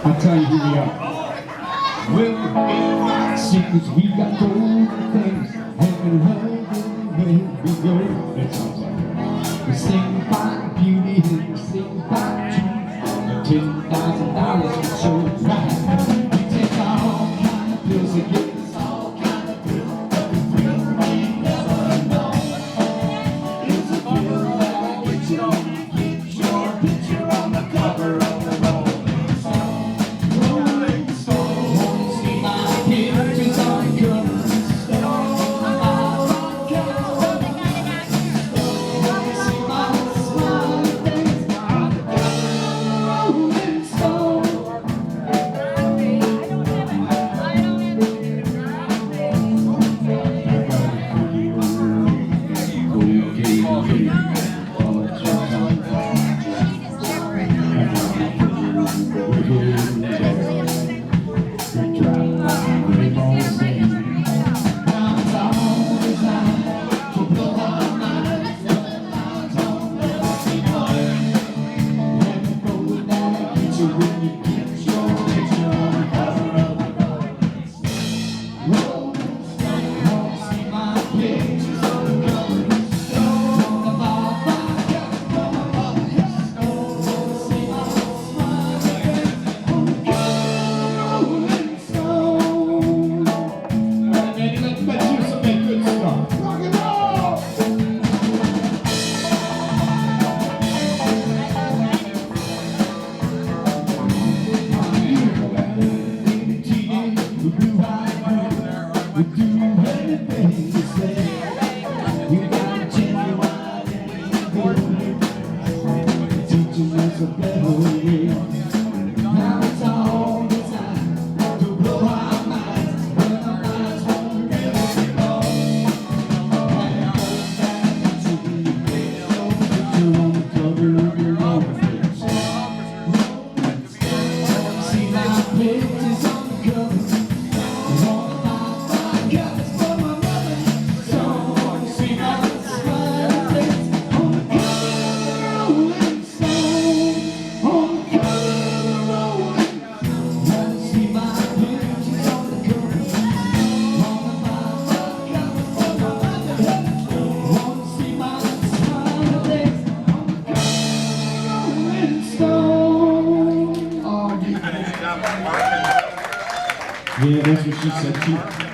I'll tell you who we are. Well, secrets, we got golden things, and where we go. That sounds like we sing about beauty and we sing about truth. $10,000 for shows, right? We take all kind of pills to get us all kind of pills. We never know. It's a pill that'll get your picture on the cover of the Rolling Stone. Rolling Stone. Won't see my pictures on the cover. We do anything you say. You got genuine and teaching us a better way. Now it's all the time to blow our minds when our minds won't let it go. And back to the picture on the cover of your own face. See my pictures on the cover. Yeah, that's what she said too.